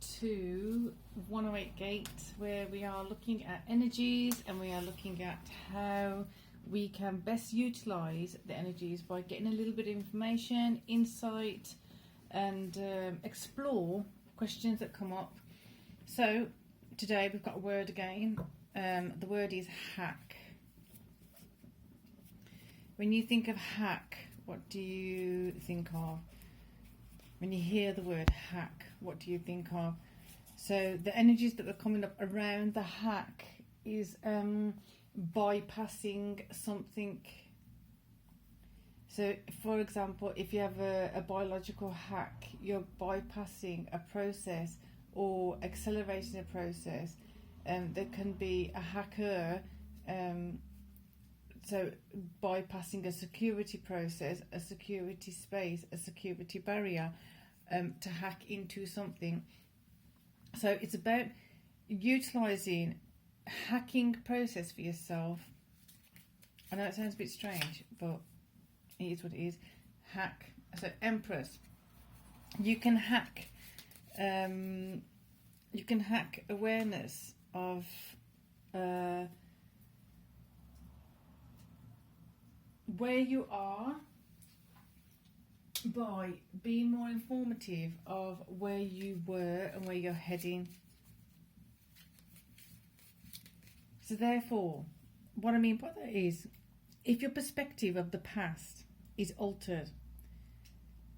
to 108 Gate, where we are looking at energies and we are looking at how we can best utilize the energies by getting a little bit of information, insight, and explore questions that come up. So today we've got a word again. The word is hack. When you think of hack, what do you think of? When you hear the word hack, what do you think of? So the energies that are coming up around the hack is bypassing something. So for example, if you have a biological hack, you're bypassing a process or accelerating a process. There can be a hacker, so bypassing a security process, a security space, a security barrier, to hack into something. So it's about utilizing hacking process for yourself. I know it sounds a bit strange, but it is what it is. Hack. So Empress, you can hack. You can hack awareness of where you are by being more informative of where you were and where you're heading. So therefore, what I mean by that is, if your perspective of the past is altered,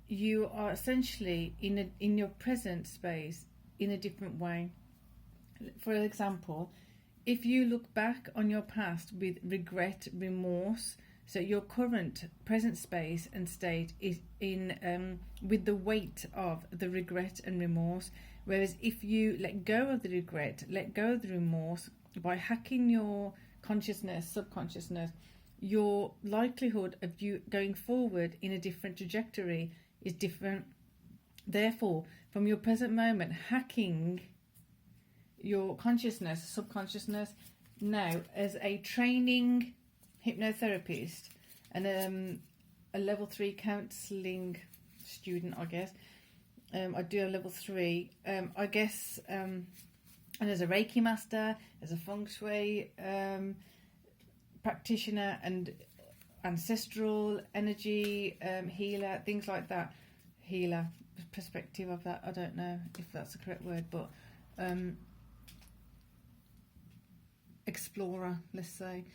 you are essentially in your present space in a different way. For example, if you look back on your past with regret, remorse, so your current present space and state is in with the weight of the regret and remorse. Whereas if you let go of the regret, let go of the remorse, by hacking your consciousness, subconsciousness, your likelihood of you going forward in a different trajectory is different. Therefore, from your present moment, hacking your consciousness, subconsciousness, now as a training hypnotherapist and a level 3 counselling student, I guess. I do a level 3, I guess, and as a Reiki master, as a Feng Shui practitioner, and ancestral energy healer, things like that. Healer perspective of that, I don't know if that's the correct word, but explorer, let's say.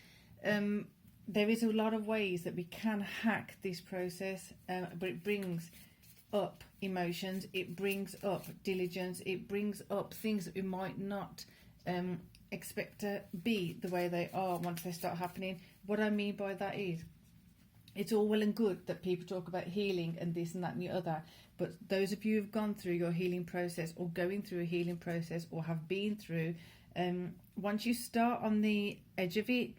There is a lot of ways that we can hack this process, but it brings up emotions, it brings up diligence, it brings up things that we might not expect to be the way they are once they start happening. What I mean by that is, it's all well and good that people talk about healing and this and that and the other, but those of you who've gone through your healing process or going through a healing process or have been through, once you start on the edge of it,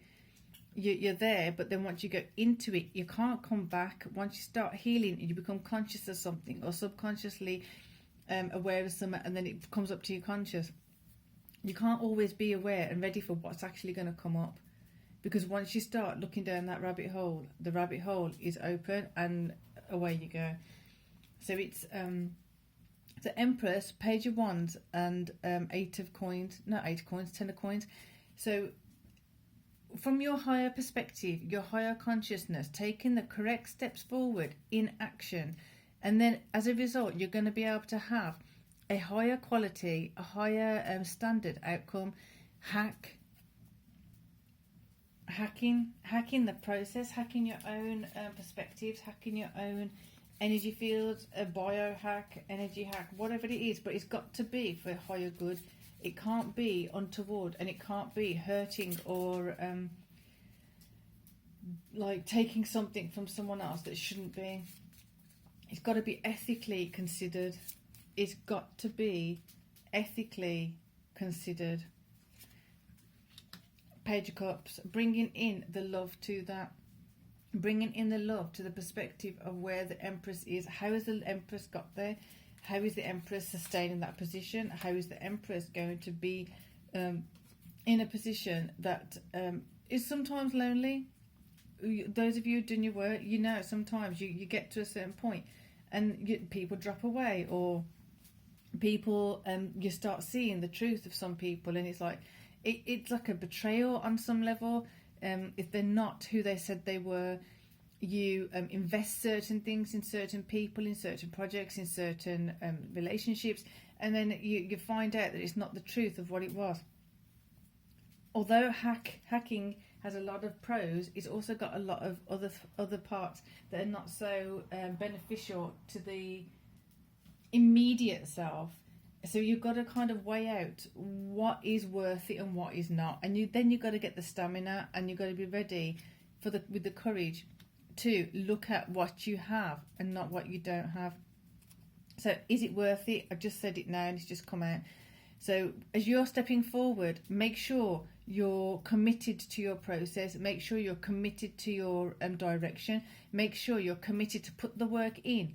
you're there, but then once you go into it, you can't come back. Once you start healing, you become conscious of something or subconsciously aware of something, and then it comes up to your conscious. You can't always be aware and ready for what's actually going to come up, because once you start looking down that rabbit hole, the rabbit hole is open and away you go. So it's the Empress, Page of Wands, and 8 of coins, not 8 coins, 10 of coins. So from your higher perspective, your higher consciousness, taking the correct steps forward in action, and then as a result, you're going to be able to have a higher quality, a higher standard outcome. Hacking the process, hacking your own perspectives, hacking your own energy fields, a biohack, energy hack, whatever it is, but it's got to be for higher good. It can't be untoward, and it can't be hurting or like taking something from someone else that shouldn't be. It's got to be ethically considered. It's got to be ethically considered. Page of Cups, bringing in the love to that. Bringing in the love to the perspective of where the Empress is. How has the Empress got there? How is the Empress sustaining that position? How is the Empress going to be in a position that is sometimes lonely? Those of you who've done your work, you know sometimes you get to a certain point and people drop away, or people, you start seeing the truth of some people, and it's like it's like a betrayal on some level. If they're not who they said they were, you invest certain things in certain people, in certain projects, in certain relationships, and then you find out that it's not the truth of what it was. Although hacking has a lot of pros, it's also got a lot of other parts that are not so beneficial to the immediate self. So you've got to kind of weigh out what is worth it and what is not, and you've got to get the stamina, and you've got to be ready with the courage to look at what you have and not what you don't have. So is it worth it? I just said it now and it's just come out. So as you're stepping forward, make sure you're committed to your process. Make sure you're committed to your direction. Make sure you're committed to put the work in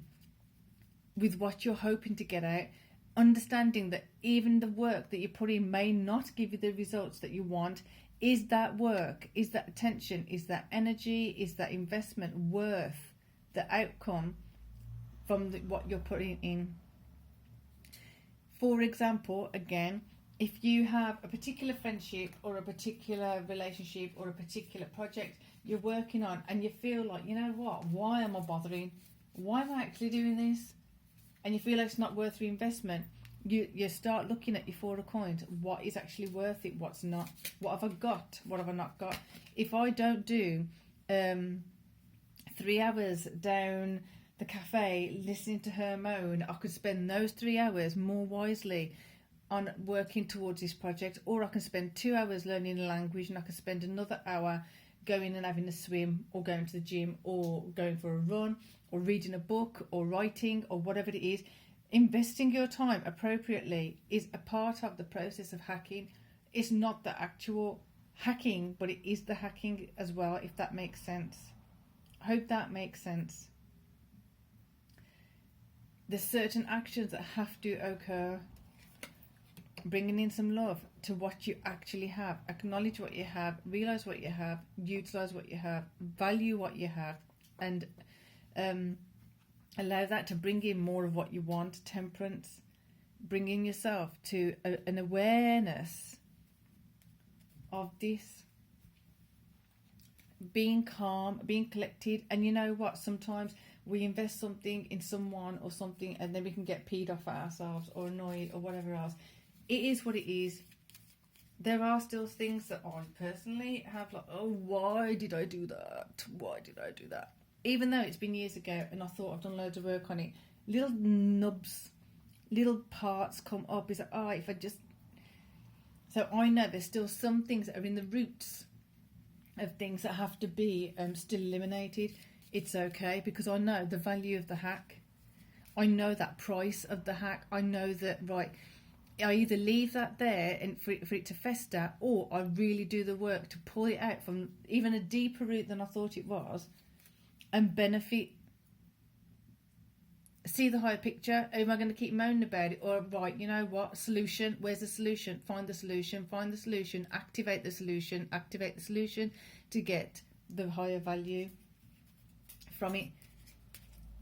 with what you're hoping to get out. Understanding that even the work that you put in may not give you the results that you want. Is that work, is that attention, is that energy, is that investment worth the outcome from what you're putting in? For example, again, if you have a particular friendship or a particular relationship or a particular project you're working on, and you feel like, you know what, why am I bothering? Why am I actually doing this? And you feel like it's not worth the investment. You start looking at your 4 of coins. What is actually worth it? What's not? What have I got? What have I not got? If I don't do 3 hours down the cafe listening to her moan, I could spend those 3 hours more wisely on working towards this project, or I can spend 2 hours learning a language, and I can spend another hour going and having a swim, or going to the gym, or going for a run, or reading a book, or writing, or whatever it is. Investing your time appropriately is a part of the process of hacking. It's not the actual hacking, but it is the hacking as well, if that makes sense. I hope that makes sense. There's certain actions that have to occur. Bringing in some love to what you actually have. Acknowledge what you have, realise what you have, utilise what you have, value what you have, and allow that to bring in more of what you want. Temperance, bringing yourself to an awareness of this, being calm, being collected. And you know what, sometimes we invest something in someone or something, and then we can get peed off at ourselves or annoyed or whatever else. It is what it is. There are still things that I personally have like, oh, why did I do that? Why did I do that? Even though it's been years ago and I thought I've done loads of work on it, little nubs, little parts come up. Is like, oh, if I just... So I know there's still some things that are in the roots of things that have to be still eliminated. It's okay, because I know the value of the hack. I know that price of the hack. I know that, right, I either leave that there and for it to fester, or I really do the work to pull it out from even a deeper root than I thought it was, and benefit. See the higher picture. Am I going to keep moaning about it? Or, right, you know what, solution, where's the solution? Find the solution, activate the solution to get the higher value from it.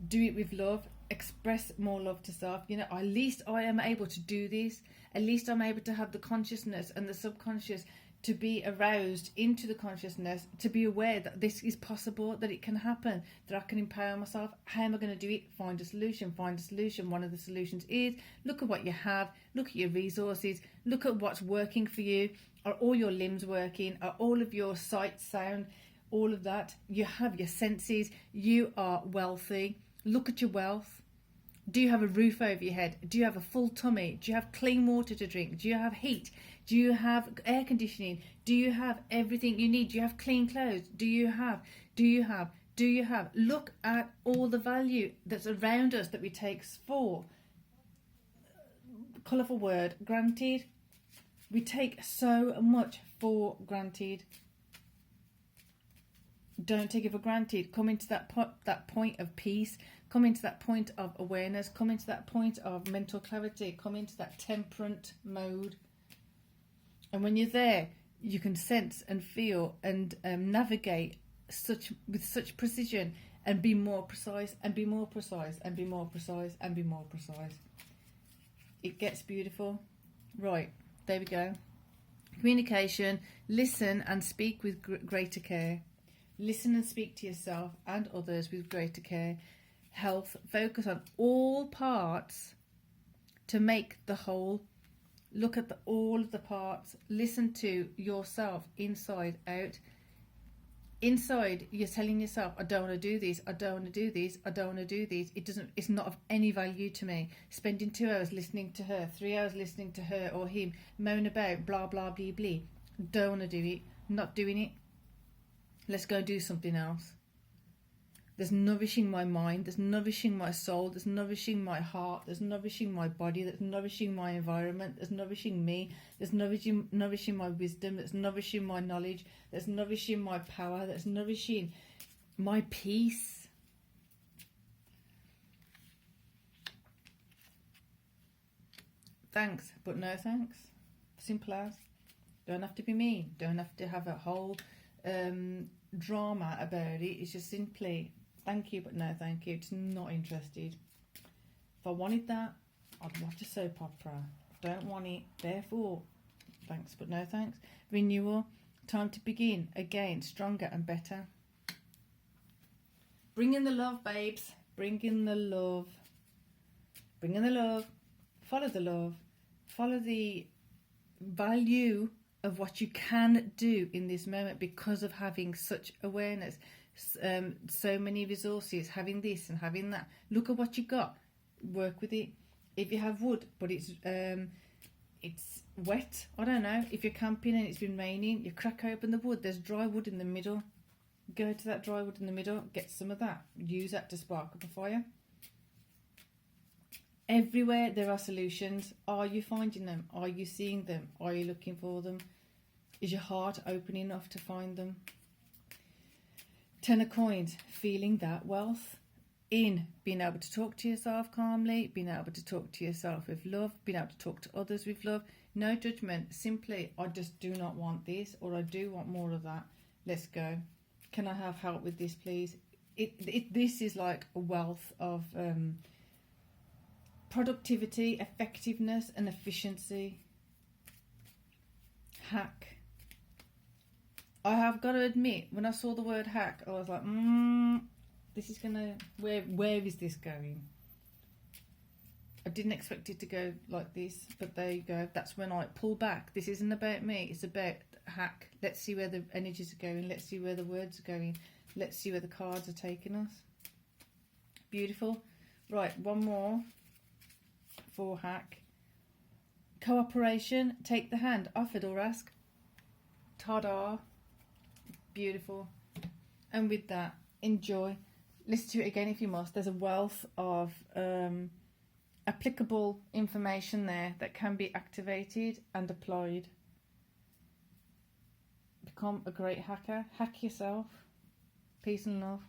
Do it with love. Express more love to self. You know, at least I am able to do this. At least I'm able to have the consciousness and the subconscious to be aroused into the consciousness, to be aware that this is possible, that it can happen, that I can empower myself. How am I going to do it? Find a solution. One of the solutions is look at what you have, look at your resources, look at what's working for you. Are all your limbs working? Are all of your sight, sound, all of that? You have your senses. You are wealthy. Look at your wealth. Do you have a roof over your head? Do you have a full tummy? Do you have clean water to drink? Do you have heat? Do you have air conditioning? Do you have everything you need? Do you have clean clothes? Do you have? Look at all the value that's around us that we take for, colourful word, granted. We take so much for granted. Don't take it for granted. Come into that point of peace. Come into that point of awareness. Come into that point of mental clarity. Come into that temperate mode. And when you're there, you can sense and feel and navigate with such precision, and be more precise, and be more precise, and be more precise, and be more precise. It gets beautiful. Right, there we go. Communication, listen and speak with greater care. Listen and speak to yourself and others with greater care. Health, focus on all parts to make the whole. Look at all of the parts. Listen to yourself inside out. Inside, you're telling yourself, I don't want to do this, I don't want to do this, I don't want to do this. It's not of any value to me. Spending 2 hours listening to her, 3 hours listening to her or him, moan about blah, blah, blah, blah. Don't want to do it, not doing it. Let's go do something else. There's nourishing my mind, there's nourishing my soul, there's nourishing my heart, there's nourishing my body, there's nourishing my environment, there's nourishing me, there's nourishing my wisdom, there's nourishing my knowledge, there's nourishing my power, there's nourishing my peace. Thanks, but no thanks. Simple as. Don't have to be mean, don't have to have a whole drama about it. It's just simply thank you, but no thank you. Just not interested. If I wanted that, I'd watch a soap opera. Don't want it, therefore thanks, but no thanks. Renewal, time to begin again, stronger and better. Bring in the love, babes. Bring in the love. Bring in the love. Follow the love. Follow the value of what you can do in this moment because of having such awareness, so many resources, having this and having that. Look at what you got, work with it. If you have wood but it's wet, I don't know, if you're camping and it's been raining, you crack open the wood, there's dry wood in the middle, go to that dry wood in the middle, get some of that, use that to spark up a fire. Everywhere there are solutions. Are you finding them? Are you seeing them? Are you looking for them? Is your heart open enough to find them? 10 of coins, feeling that wealth in being able to talk to yourself calmly, being able to talk to yourself with love, being able to talk to others with love. No judgment, simply I just do not want this, or I do want more of that. Let's go. Can I have help with this, please? This is like a wealth of productivity, effectiveness and efficiency. Hack. I have got to admit, when I saw the word hack, I was like, this is gonna, where is this going? I didn't expect it to go like this, but there you go. That's when I pull back. This isn't about me, it's about hack. Let's see where the energies are going. Let's see where the words are going. Let's see where the cards are taking us. Beautiful. Right, one more for hack. Cooperation, take the hand, offered or ask. Ta-da. Beautiful. And with that, enjoy. Listen to it again if you must. There's a wealth of applicable information there that can be activated and applied. Become a great hacker. Hack yourself. Peace and love.